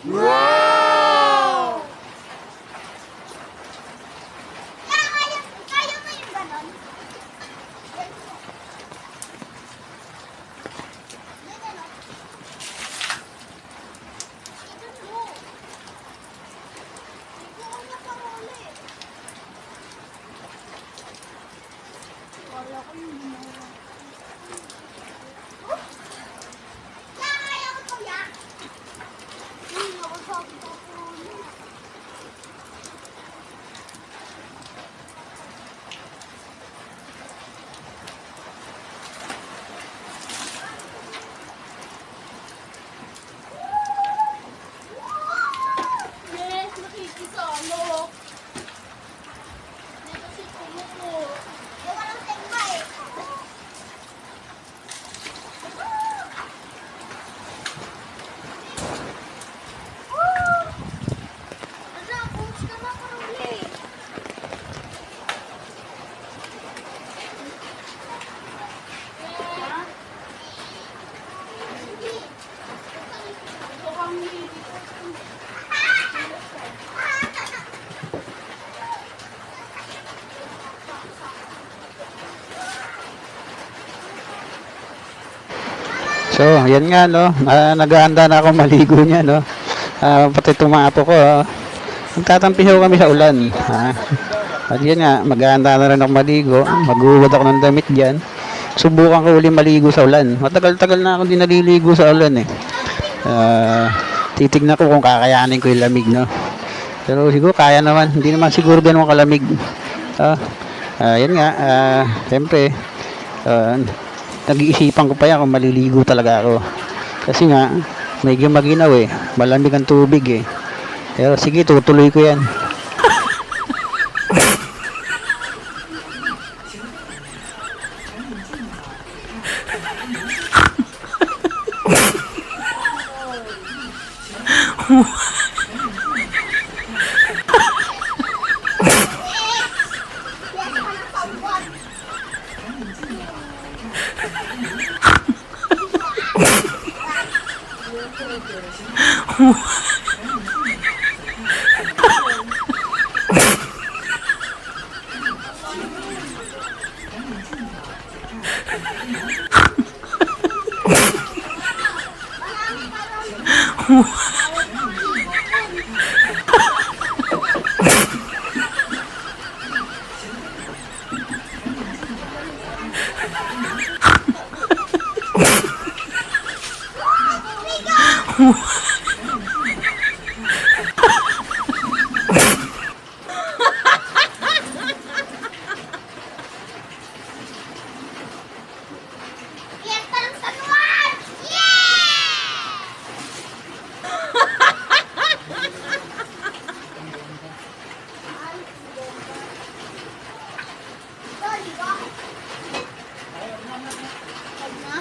Wow! Kaya mo yung ganon? Wala ko yung ginawa. Kaya ko to, ya? Hindi ako sabi ko po. Yes, nakikisalo. Dito si Kumuko. Yung walang tegma eh. Ala, coach ka na karuli. Ito kami. So, yan nga, no. Naghahanda na ako maligo niya, no. Pati tumapo ko, magtatampisaw kami sa ulan. At yan nga, maghahanda na rin ako maligo. Maghuhubad ako ng damit dyan. Subukan ko uli maligo sa ulan. Matagal-tagal na ako din naliligo sa ulan, eh. Titignan ko kung kakayanin ko yung lamig, no. Pero siguro kaya naman. Hindi naman siguro ganun kalamig. Yan nga, siyempre, nag-iisipan ko pa yan kung maliligo talaga ako. Kasi nga, medyo maginaw eh. Malamig ang tubig eh. Pero sige, tutuloy ko yan. Yes, parang sanuan! Yeah! Sorry, bakit? Pag na?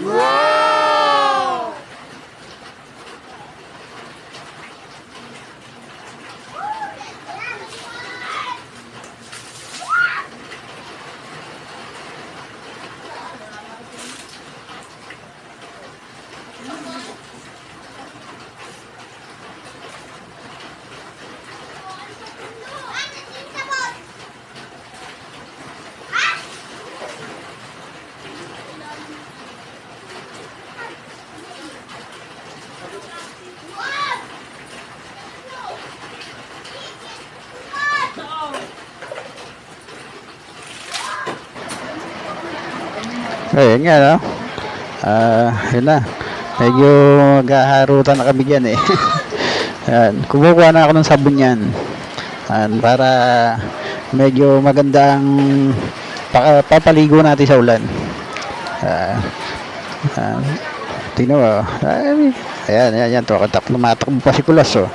Wow! Ayun nga, no. Yun na. Medyo maghaharutan na kami dyan eh. Yan. Kumukuha na ako ng sabon yan. Para medyo magandang papaligo natin sa ulan. Tingnan mo. Ayan. Tumatakbo pa si Kulas, oh.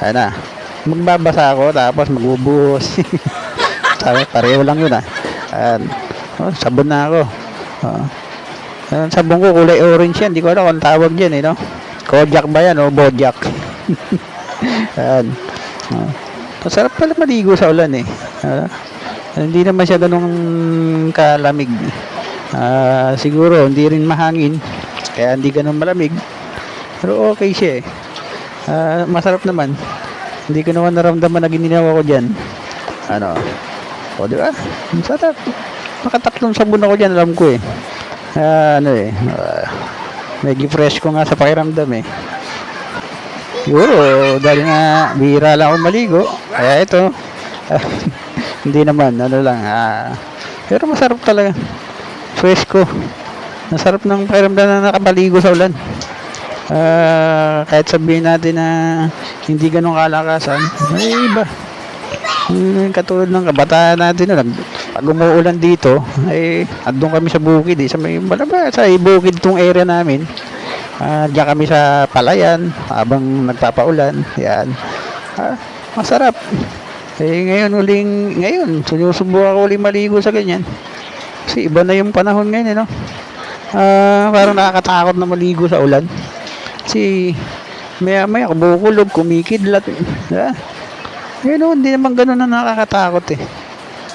Ayan na. Magbabasa ako, tapos magbubuhos. Pareho lang yun, Ayan. Sabon na ako. Sabon ko kulay orange yan. Hindi ko alam kung tawag dyan, no? Kojak ba yan o Bojack? Yan. Masarap pala maligo sa ulan eh. Hindi naman siya ganun kalamig. Siguro hindi rin mahangin. Kaya hindi ganun malamig. Pero okay siya eh. Masarap naman. Hindi ko naman naramdaman na gininawa ko dyan. Ano? O di ba? Masarap. Nakatatlong sabon ako dyan, alam ko eh. Medyo fresh ko nga sa pakiramdam eh. Siguro, dahil nga bihira lang ako maligo. Kaya ito. Hindi naman, ano lang. Pero masarap talaga. Fresh ko. Masarap ng pakiramdam na nakapaligo sa ulan. Kahit sabihin natin na hindi ganun kalakasan, ay iba. Katulad ng kabataan natin no, pag umuulan dito ay andun kami sa bukid sa may malaba sa bukid tong area namin. Diyan kami sa palayan habang nagpapaulan. Yan. Masarap. Ngayon sinusubukan ko uling maligo sa ganyan. Kasi iba na yung panahon ngayon, no? Parang nakakatakot na maligo sa ulan. Kasi maya kumukulog, kumikidlat. Ngayon, hindi naman ganun na nakakatakot eh.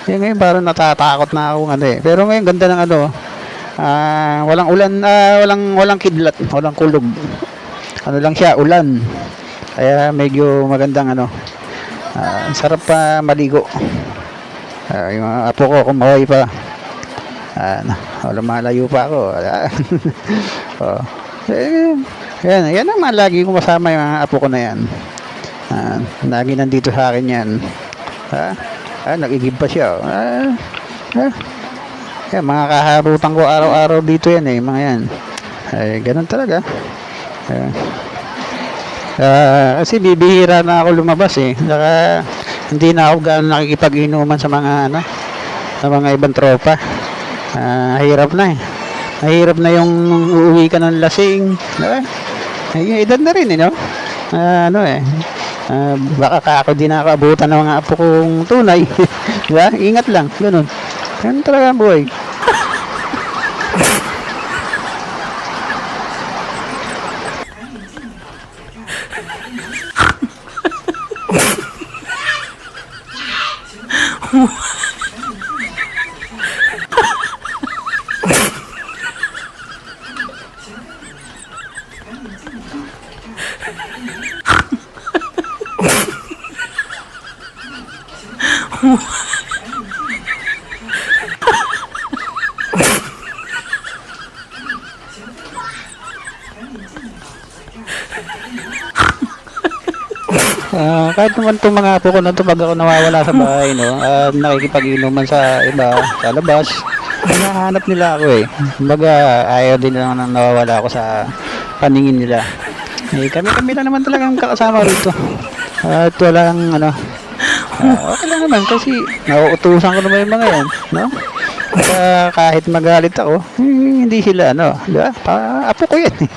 Ngayon parang natatakot na ako Pero ngayon ganda ng walang ulan, walang kidlat, walang kulog. Ano lang siya, ulan. Kaya medyo magandang sarap pa maligo. Yung mga apo ko kumahoy pa. Wala malayo pa ako. Yan naman lagi ko kasama yung mga apo ko na yan. Lagi nandito sa akin yan. Nagigib pa siya. Mga kaharutan ko araw-araw dito yan eh, mga yan. Ganun talaga. Kasi bibihira na ako lumabas eh. Saka hindi na ako gaano nakikipag-inuman sa mga ibang tropa. Hirap na eh. Mahirap na yung uuwi ka ng lasing. Edad na rin no? Baka ako din nakaabutan ng mga apo kong tunay. Diba? Ingat lang, ganun. Ganun talaga ang buhay. Kahit naman itong mga apo ko na ito pag ako nawawala sa bahay, no, nakikipag-inuman sa iba, sa labas, hinahanap nila ako eh. Kumbaga, ayaw din lang nang nawawala ako sa paningin nila. Kami lang naman talagang kakasama rito. At walang okay lang naman kasi nauutusan ko naman yung mga yan, no? Kahit magalit ako, hindi sila, diba? Apo ko yan eh.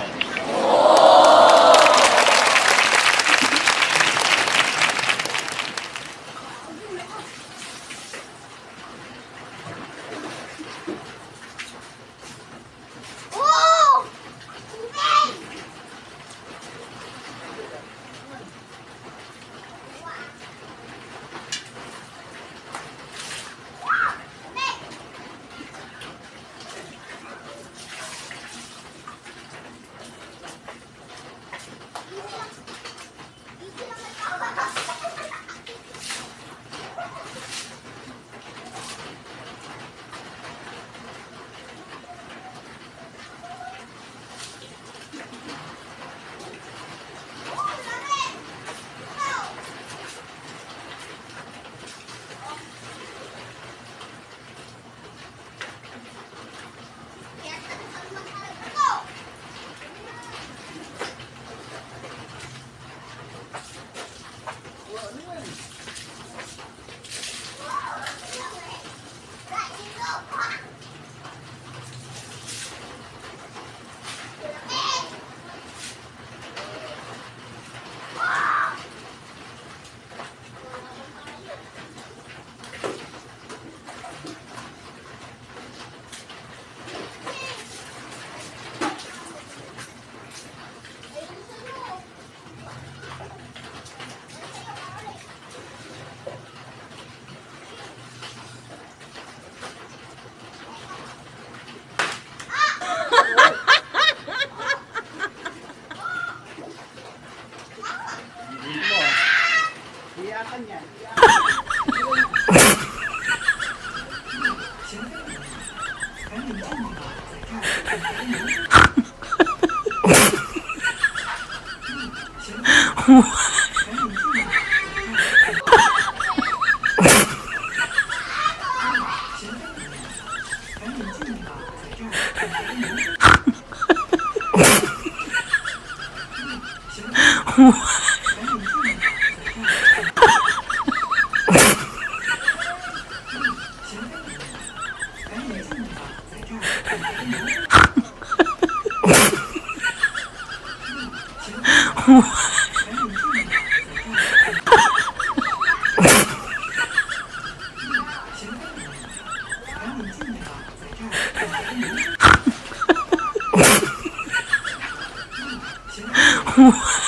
What?